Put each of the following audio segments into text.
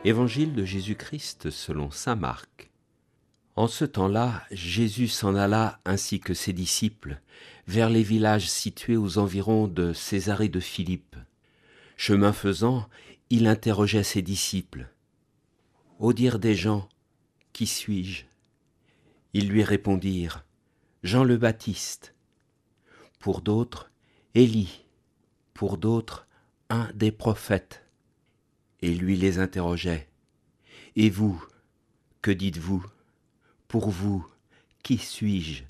Évangile de Jésus-Christ selon saint Marc. En ce temps-là, Jésus s'en alla ainsi que ses disciples vers les villages situés aux environs de Césarée de Philippe. Chemin faisant, il interrogeait ses disciples. « Au dire des gens, qui suis-je » Ils lui répondirent « Jean le Baptiste ». Pour d'autres, Élie. Pour d'autres, un des prophètes. Et lui les interrogeait. « Et vous, que dites-vous ? Pour vous, qui suis-je »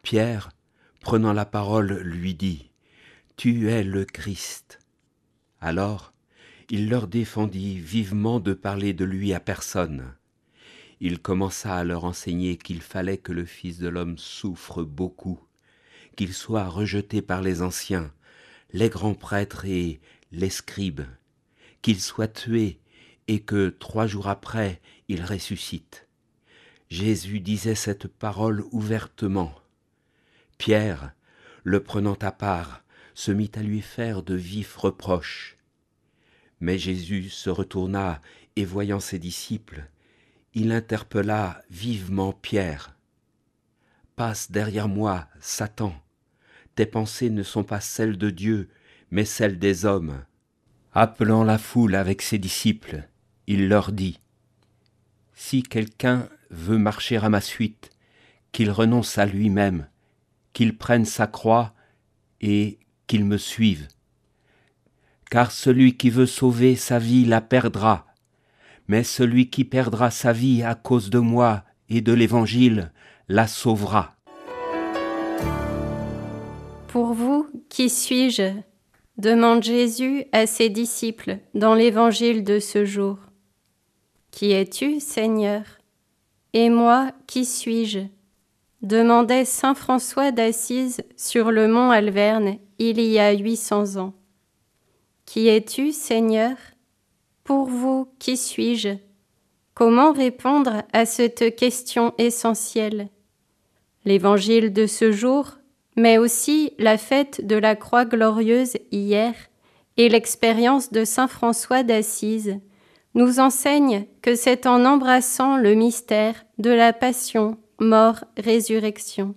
Pierre, prenant la parole, lui dit « Tu es le Christ ». Alors, il leur défendit vivement de parler de lui à personne. Il commença à leur enseigner qu'il fallait que le Fils de l'homme souffre beaucoup, qu'il soit rejeté par les anciens, les grands prêtres et les scribes, qu'il soit tué et que 3 jours après, il ressuscite. Jésus disait cette parole ouvertement. Pierre, le prenant à part, se mit à lui faire de vifs reproches. Mais Jésus se retourna et voyant ses disciples, il interpella vivement Pierre. « Passe derrière moi, Satan. Tes pensées ne sont pas celles de Dieu, mais celles des hommes. » Appelant la foule avec ses disciples, il leur dit « Si quelqu'un veut marcher à ma suite, qu'il renonce à lui-même, qu'il prenne sa croix et qu'il me suive. Car celui qui veut sauver sa vie la perdra, mais celui qui perdra sa vie à cause de moi et de l'Évangile la sauvera. » Pour vous, qui suis-je ? Demande Jésus à ses disciples dans l'Évangile de ce jour. Qui es-tu, Seigneur ? Et moi, qui suis-je ? Demandait saint François d'Assise sur le mont Alverne il y a 800 ans. Qui es-tu, Seigneur ? Pour vous, qui suis-je ? Comment répondre à cette question essentielle ? L'Évangile de ce jour, mais aussi la fête de la Croix glorieuse hier et l'expérience de saint François d'Assise nous enseignent que c'est en embrassant le mystère de la passion, mort, résurrection.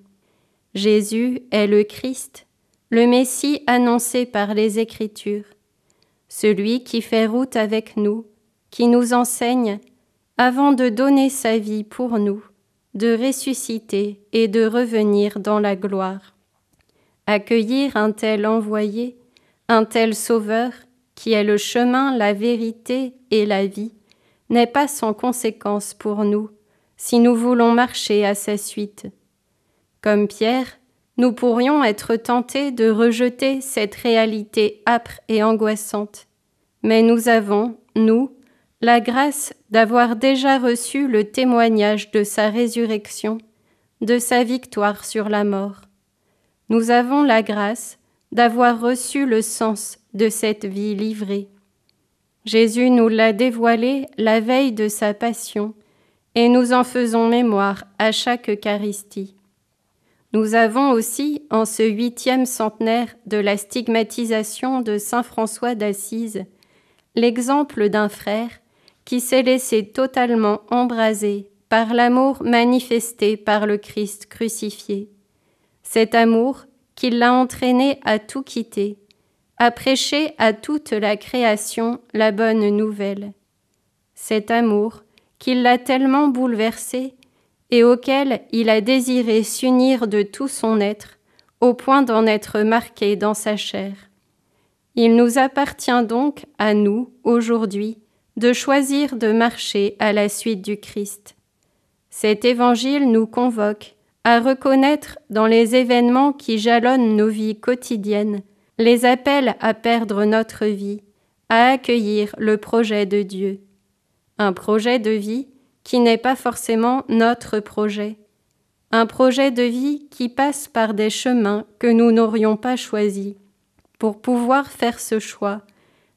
Jésus est le Christ, le Messie annoncé par les Écritures, celui qui fait route avec nous, qui nous enseigne, avant de donner sa vie pour nous, de ressusciter et de revenir dans la gloire. Accueillir un tel envoyé, un tel sauveur, qui est le chemin, la vérité et la vie, n'est pas sans conséquence pour nous, si nous voulons marcher à sa suite. Comme Pierre, nous pourrions être tentés de rejeter cette réalité âpre et angoissante. Mais nous avons, nous, la grâce d'avoir déjà reçu le témoignage de sa résurrection, de sa victoire sur la mort. Nous avons la grâce d'avoir reçu le sens de cette vie livrée. Jésus nous l'a dévoilé la veille de sa passion, et nous en faisons mémoire à chaque Eucharistie. Nous avons aussi, en ce 8e centenaire de la stigmatisation de saint François d'Assise, l'exemple d'un frère qui s'est laissé totalement embraser par l'amour manifesté par le Christ crucifié. Cet amour qui l'a entraîné à tout quitter, à prêcher à toute la création la bonne nouvelle. Cet amour qui l'a tellement bouleversé et auquel il a désiré s'unir de tout son être, au point d'en être marqué dans sa chair. Il nous appartient donc, à nous, aujourd'hui, de choisir de marcher à la suite du Christ. Cet évangile nous convoque à reconnaître dans les événements qui jalonnent nos vies quotidiennes les appels à perdre notre vie, à accueillir le projet de Dieu. Un projet de vie qui n'est pas forcément notre projet. Un projet de vie qui passe par des chemins que nous n'aurions pas choisis. Pour pouvoir faire ce choix,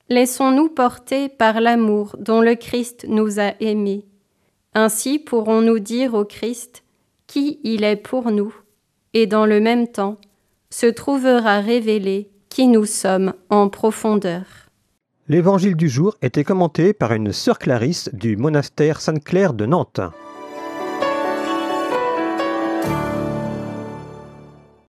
laissons-nous porter par l'amour dont le Christ nous a aimés. Ainsi pourrons-nous dire au Christ qui il est pour nous, et dans le même temps, se trouvera révélé qui nous sommes en profondeur. L'évangile du jour était commenté par une sœur Clarisse du monastère Sainte-Claire de Nantes.